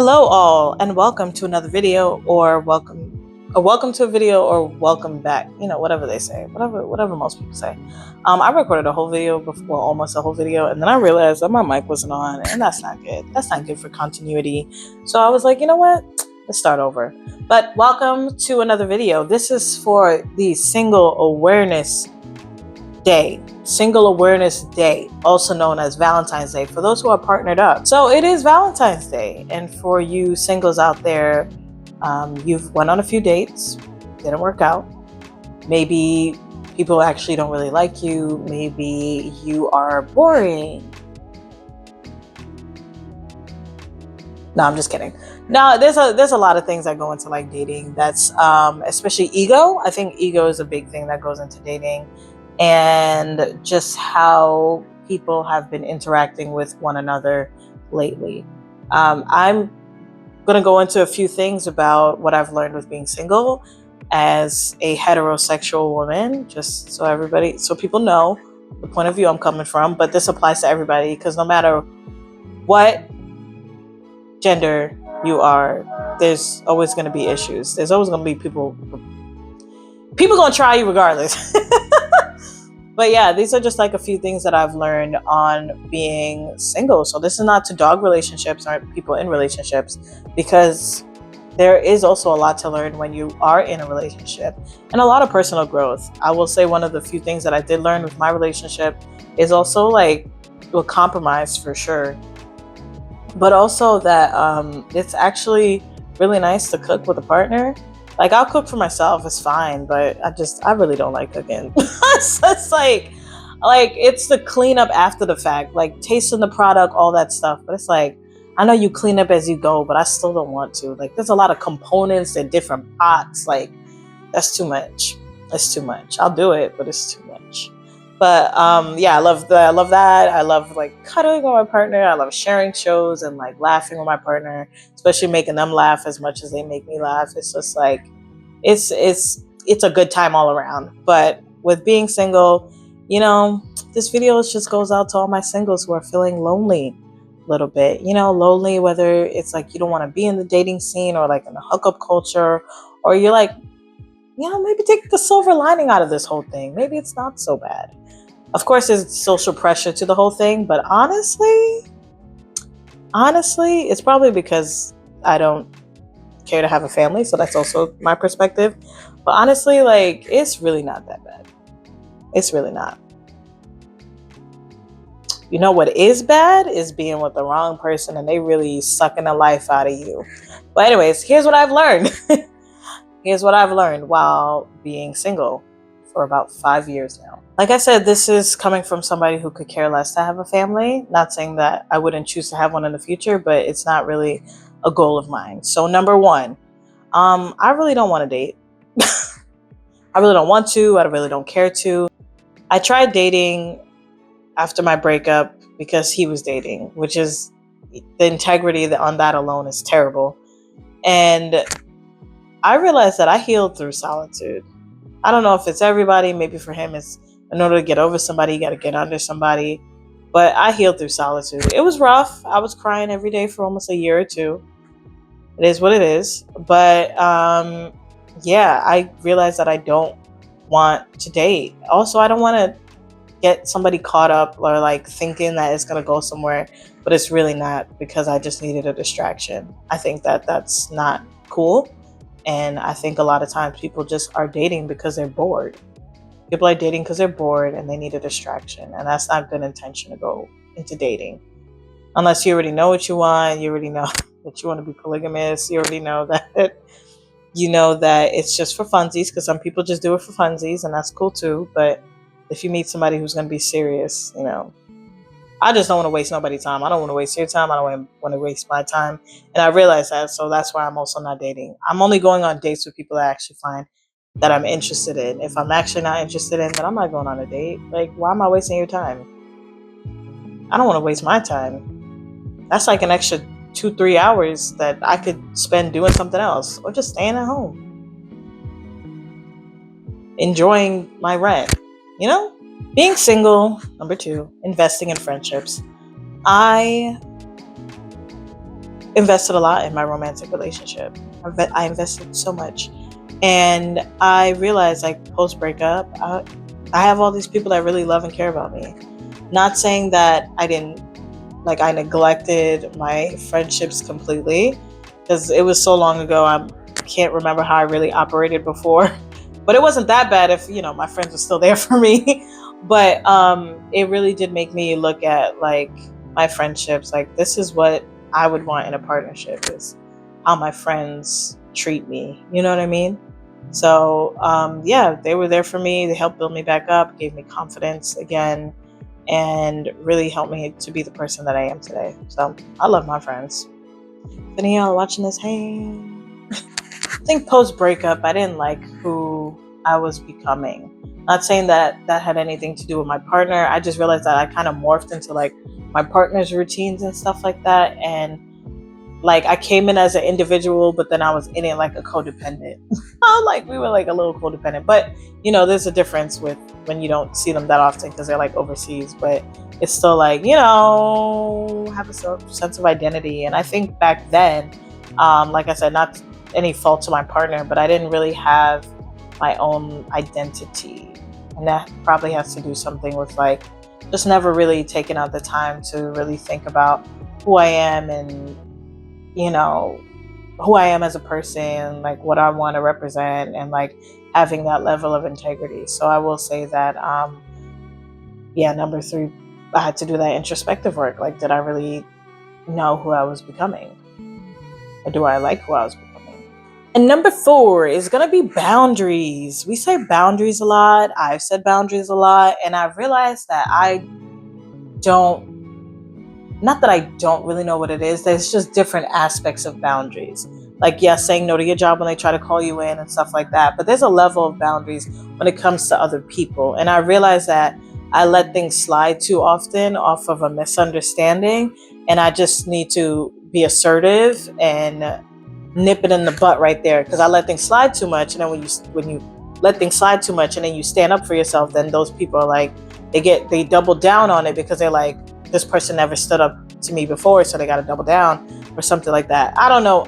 Hello all, and welcome to another video, or welcome to a video, or welcome back. Whatever they say, whatever most people say. I recorded a whole video before, well, almost a whole video, and then I realized that my mic wasn't on, and that's not good. That's not good for continuity. So I was like, you know what? Let's start over. But welcome to another video. This is for the Single Awareness Day, also known as Valentine's Day, for those who are partnered up. So it is Valentine's Day, and for you singles out there, you've went on a few dates, didn't work out. Maybe people actually don't really like you. Maybe you are boring. No, I'm just kidding. No, there's a lot of things that go into like dating. That's especially ego. I think ego is a big thing that goes into dating. And just how people have been interacting with one another lately. I'm going to go into a few things about what I've learned with being single as a heterosexual woman, just so people know the point of view I'm coming from. But this applies to everybody, because no matter what gender you are, there's always going to be issues. There's always going to be people going to try you regardless. But yeah, these are just like a few things that I've learned on being single. So this is not to dog relationships or people in relationships, because there is also a lot to learn when you are in a relationship, and a lot of personal growth. I will say one of the few things that I did learn with my relationship is also like a compromise, for sure. But also that it's actually really nice to cook with a partner. Like, I'll cook for myself, it's fine, but I really don't like cooking. It's like it's the cleanup after the fact, like tasting the product, all that stuff. But it's like, I know you clean up as you go, but I still don't want to. Like, there's a lot of components and different pots. Like, that's too much. It's too much. I'll do it, but it's too much. But yeah, I love that. I love like cuddling with my partner. I love sharing shows and like laughing with my partner, especially making them laugh as much as they make me laugh. It's just like it's a good time all around. But with being single, this video just goes out to all my singles who are feeling lonely a little bit. Lonely, whether it's like you don't want to be in the dating scene or like in the hookup culture, or you're like, maybe take the silver lining out of this whole thing. Maybe it's not so bad. Of course, there's social pressure to the whole thing, but honestly, it's probably because I don't care to have a family, so that's also my perspective. But honestly, like, it's really not that bad. It's really not. You know what is bad is being with the wrong person and they really sucking the life out of you. But anyways, here's what I've learned. Here's what I've learned while being single for about 5 years now. Like I said, this is coming from somebody who could care less to have a family. Not saying that I wouldn't choose to have one in the future, but it's not really a goal of mine. So number one, I really don't want to date. I really don't want to. I really don't care to. I tried dating after my breakup because he was dating, which is, the integrity on that alone is terrible. And I realized that I healed through solitude. I don't know if it's everybody. Maybe for him, it's in order to get over somebody, you got to get under somebody. But I healed through solitude. It was rough. I was crying every day for almost a year or two. It is what it is. But yeah, I realized that I don't want to date. Also, I don't want to get somebody caught up or like thinking that it's going to go somewhere, but it's really not, because I just needed a distraction. I think that that's not cool. And I think a lot of times people just are dating because they're bored. People are dating because they're bored and they need a distraction. And that's not good intention to go into dating. Unless you already know what you want, you already know that you want to be polygamous, you already know that it's just for funsies, because some people just do it for funsies, and that's cool too. But if you meet somebody who's going to be serious, I just don't want to waste nobody's time. I don't want to waste your time. I don't want to waste my time. And I realize that. So that's why I'm also not dating. I'm only going on dates with people that I actually find that I'm interested in. If I'm actually not interested in, then I'm not going on a date. Like, why am I wasting your time? I don't want to waste my time. That's like an extra 2-3 hours that I could spend doing something else, or just staying at home, enjoying my rent, Being single, number two, investing in friendships. It invested a lot in my romantic relationship. I invested so much. And I realized, like, post breakup, I have all these people that really love and care about me. Not saying that I neglected my friendships completely, because it was so long ago. I can't remember how I really operated before, but it wasn't that bad if, my friends were still there for me. But it really did make me look at, like, my friendships. Like, this is what I would want in a partnership, is how my friends treat me. You know what I mean? So they were there for me. They helped build me back up, gave me confidence again, and really helped me to be the person that I am today. So I love my friends. If any of y'all watching this, hey. I think post breakup, I didn't like who I was becoming. Not saying that had anything to do with my partner. I just realized that I kind of morphed into, like, my partner's routines and stuff like that. And, like, I came in as an individual, but then I was in it like a codependent. Like, we were like a little codependent. But, there's a difference with when you don't see them that often because they're, like, overseas. But it's still like, have a sense of identity. And I think back then, like I said, not any fault to my partner, but I didn't really have my own identity. And that probably has to do something with, like, just never really taking out the time to really think about who I am and, who I am as a person, like what I want to represent, and, like, having that level of integrity. So I will say that, number 3, I had to do that introspective work. Like, did I really know who I was becoming? Or do I like who I was becoming? And number 4 is going to be boundaries. We say boundaries a lot. I've said boundaries a lot. And I've realized that not that I don't really know what it is. There's just different aspects of boundaries. Like, yes, saying no to your job when they try to call you in and stuff like that. But there's a level of boundaries when it comes to other people. And I realized that I let things slide too often off of a misunderstanding. And I just need to be assertive and nip it in the butt right there, because I let things slide too much. And then when you let things slide too much and then you stand up for yourself, then those people are like, they double down on it, because they're like, this person never stood up to me before, so they got to double down or something like that. I don't know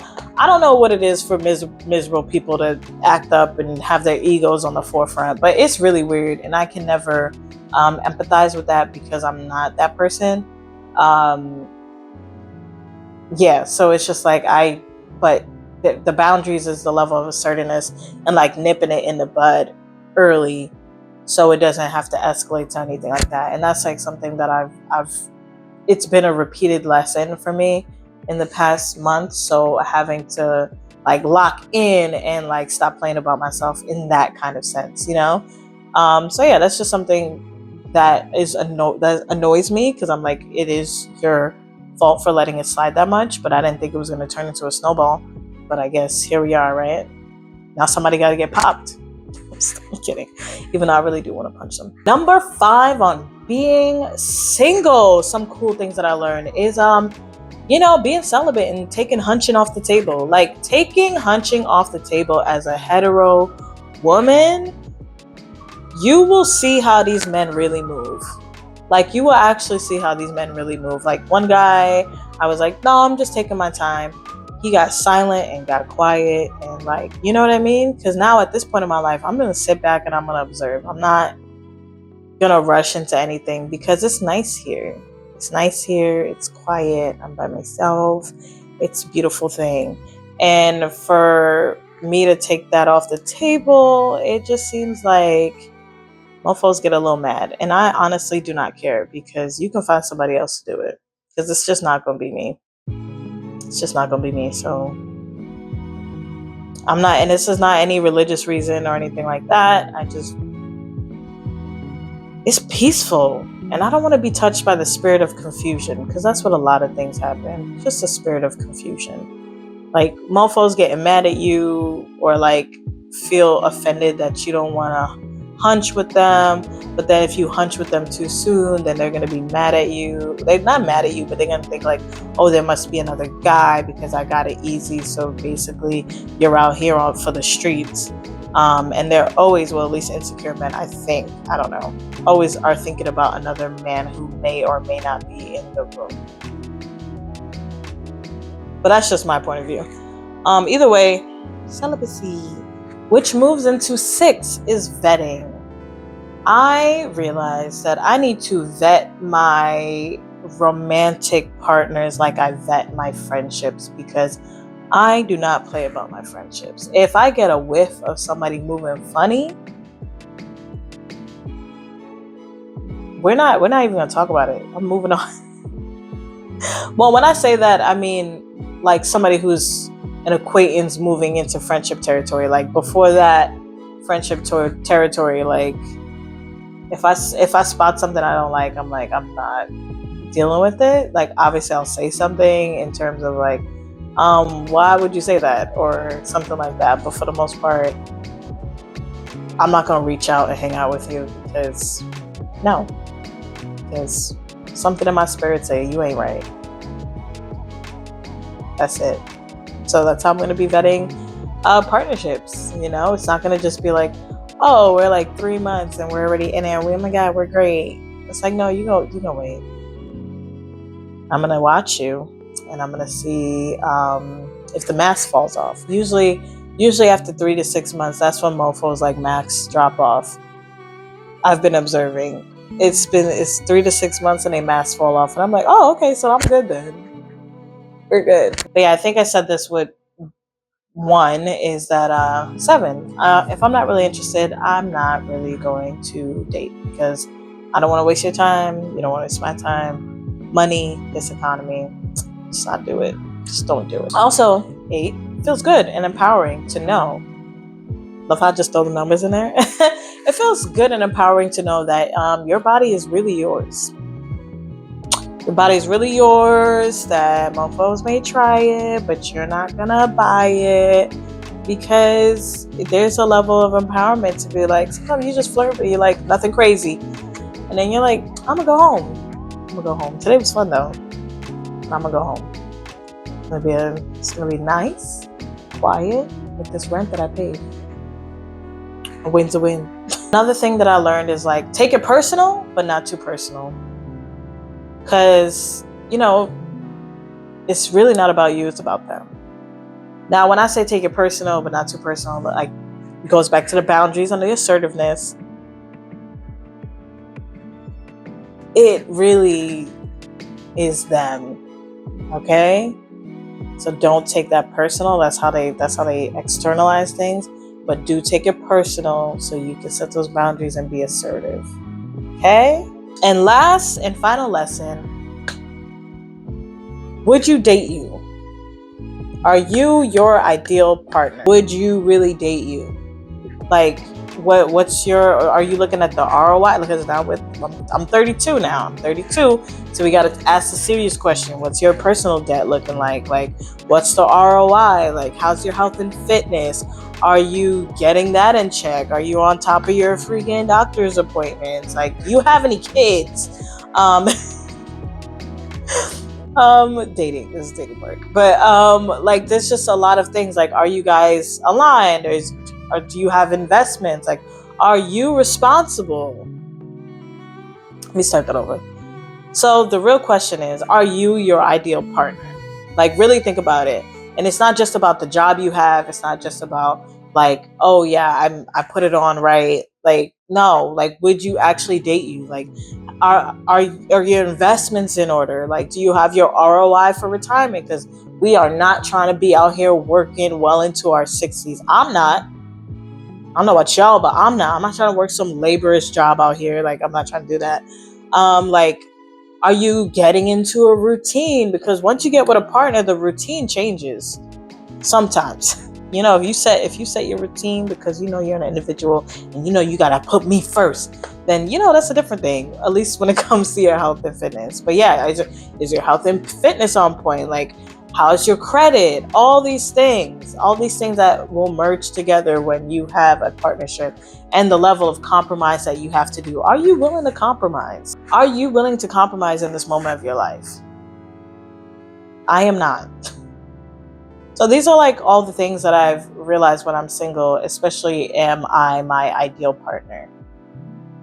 what it is for miserable people to act up and have their egos on the forefront, but it's really weird, and I can never empathize with that because I'm not that person. So it's just like but the boundaries is the level of assertiveness and, like, nipping it in the bud early, so it doesn't have to escalate to anything like that. And that's, like, something that it's been a repeated lesson for me in the past month. So having to, like, lock in and, like, stop playing about myself in that kind of sense, that's just something that that annoys me, because I'm like, it is your fault for letting it slide that much, but I didn't think it was going to turn into a snowball. But I guess here we are, right? Now somebody got to get popped. I'm kidding. Even though I really do want to punch them. Number 5 on being single. Some cool things that I learned is, being celibate and taking hunching off the table. Like, taking hunching off the table as a hetero woman, you will see how these men really move. Like, you will actually see how these men really move. Like, one guy, I was like, no, I'm just taking my time. He got silent and got quiet, and, like, you know what I mean? Because now at this point in my life, I'm going to sit back and I'm going to observe. I'm not going to rush into anything, because it's nice here. It's nice here. It's quiet. I'm by myself. It's a beautiful thing. And for me to take that off the table, it just seems like mofos get a little mad. And I honestly do not care, because you can find somebody else to do it, because it's just not going to be me. It's just not going to be me. So I'm not, and this is not any religious reason or anything like that. It's peaceful. And I don't want to be touched by the spirit of confusion, because that's what a lot of things happen. Just a spirit of confusion. Like, mofos getting mad at you, or, like, feel offended that you don't want to hunch with them. But then if you hunch with them too soon, then they're going to be mad at you. They're not mad at you, but they're going to think, like, oh, there must be another guy because I got it easy. So basically you're out here for the streets. And they're always, well, at least insecure men, I think, I don't know, always are thinking about another man who may or may not be in the room. But that's just my point of view. Either way, celibacy, which moves into 6, is vetting. I realized that I need to vet my romantic partners like I vet my friendships, because I do not play about my friendships. If I get a whiff of somebody moving funny, we're not even gonna talk about it. I'm moving on. Well, when I say that, I mean like somebody who's an acquaintance moving into friendship territory. Like before that friendship territory, like if I spot something I don't like, I'm not dealing with it. Like obviously I'll say something in terms of like, why would you say that, or something like that. But for the most part, I'm not gonna reach out and hang out with you, because something in my spirit say you ain't right. That's it. So that's how I'm gonna be vetting partnerships. It's not gonna just be like, oh, we're like 3 months and we're already in there. Oh my God, we're great. It's like, no, you go wait. I'm gonna watch you, and I'm gonna see if the mask falls off. Usually after 3 to 6 months, that's when mofos like masks drop off. I've been observing. It's 3 to 6 months and they masks fall off, and I'm like, oh, okay, so I'm good then. We're good. But yeah, I think I said this with 1 is that 7. If I'm not really interested, I'm not really going to date, because I don't want to waste your time. You don't want to waste my time. Money, this economy, just not do it. Just don't do it. Also, 8 feels good and empowering to know. Love how I just throw the numbers in there. It feels good and empowering to know that your body is really yours. Your body's really yours, that mofos may try it, but you're not gonna buy it, because there's a level of empowerment to be like, sometimes you just flirt, but you're like, nothing crazy. And then you're like, I'm gonna go home. Today was fun though. I'm gonna go home. It's gonna be nice, quiet, with this rent that I paid. A win's a win. Another thing that I learned is like, take it personal, but not too personal. Because, it's really not about you, it's about them. Now, when I say take it personal, but not too personal, like, it goes back to the boundaries and the assertiveness. It really is them, okay? So don't take that personal. That's how they externalize things. But do take it personal so you can set those boundaries and be assertive, okay? And last and final lesson, would you date you? Are you your ideal partner? Would you really date you? Like, are you looking at the ROI? Because now I'm 32 now. I'm 32. So we got to ask the serious question. What's your personal debt looking like? Like, what's the ROI? Like, how's your health and fitness? Are you getting that in check? Are you on top of your freaking doctor's appointments? Like, do you have any kids? Dating. This is dating part. But like, there's just a lot of things. Like, are you guys aligned? Or do you have investments? Like, are you responsible? Let me start that over. So the real question is, are you your ideal partner? Like, really think about it. And it's not just about the job you have. It's not just about like, oh yeah, I put it on right. Like, no, like, would you actually date you? Like, are your investments in order? Like, do you have your ROI for retirement? Because we are not trying to be out here working well into our 60s. I'm not. I don't know about y'all, but I'm not trying to work some laborious job out here. Like, I'm not trying to do that. Like, are you getting into a routine? Because once you get with a partner, the routine changes sometimes. If you set your routine because you're an individual and you gotta put me first, then that's a different thing. At least when it comes to your health and fitness. But yeah, is your health and fitness on point? Like, how's your credit? All these things that will merge together when you have a partnership, and the level of compromise that you have to do. Are you willing to compromise? Are you willing to compromise in this moment of your life? I am not. So these are like all the things that I've realized when I'm single, especially am I my ideal partner?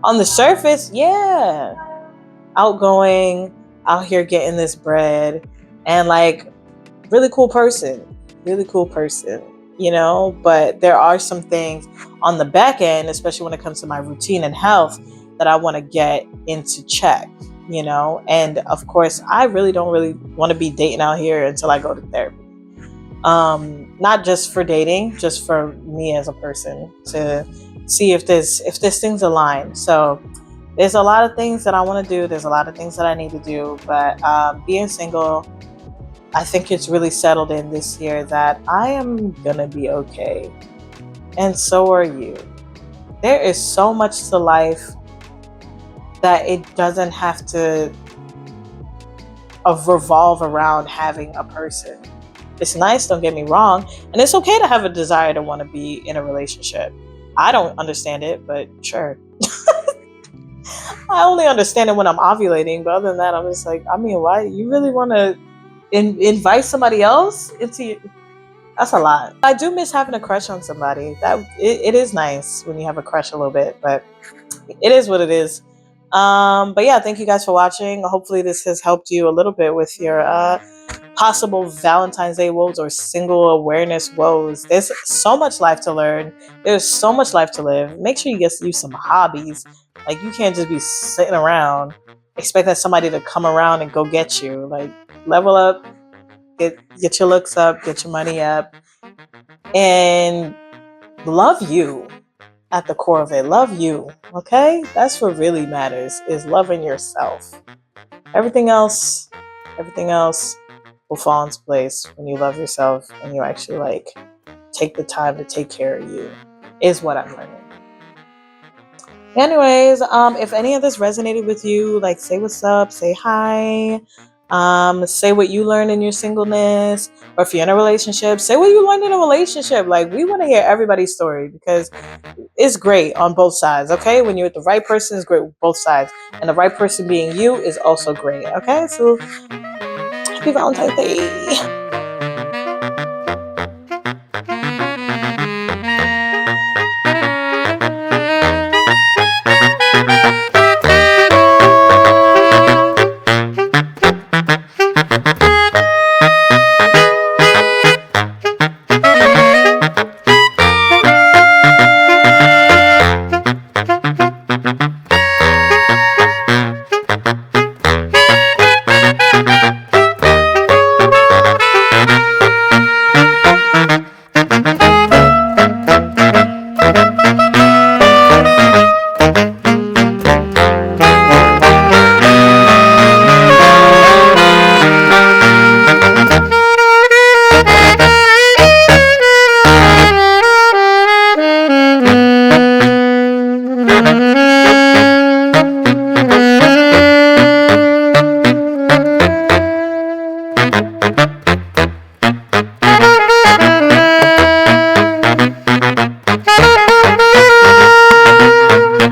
On the surface, yeah. Outgoing, out here getting this bread, and like, really cool person, really cool person, you know, but there are some things on the back end, especially when it comes to my routine and health, that I want to get into check, you know. And of course, I really don't really want to be dating out here until I go to therapy. Not just for dating, just for me as a person, to see if this things align. So there's a lot of things that I want to do. There's a lot of things that I need to do, but being single, I think it's really settled in this year that I am gonna be okay. And so are you. There is so much to life that it doesn't have to revolve around having a person. It's nice, don't get me wrong, and it's okay to have a desire to want to be in a relationship. I don't understand it, but sure. I only understand it when I'm ovulating, but other than that, I'm just like, I mean, why you really want to invite somebody else into your, that's a lot. I do miss having a crush on somebody. That it is nice when you have a crush a little bit, but it is what it is. But yeah, thank you guys for watching. Hopefully this has helped you a little bit with your possible Valentine's Day woes or single awareness woes. There's so much life to learn. There's so much life to live. Make sure you get use some hobbies. Like, you can't just be sitting around expecting somebody to come around and go get you. Like, level up, get your looks up, get your money up, and love you. At the core of it, love you. Okay, that's what really matters, is loving yourself. Everything else will fall into place when you love yourself and you actually like take the time to take care of you, is what I'm learning. Anyways, if any of this resonated with you, like, say what's up, say hi, say what you learned in your singleness, or if you're in a relationship, say what you learned in a relationship. Like, we want to hear everybody's story, because it's great on both sides. Okay, when you're with the right person, it's great with both sides, and the right person being you is also great. Okay, so happy Valentine's Day.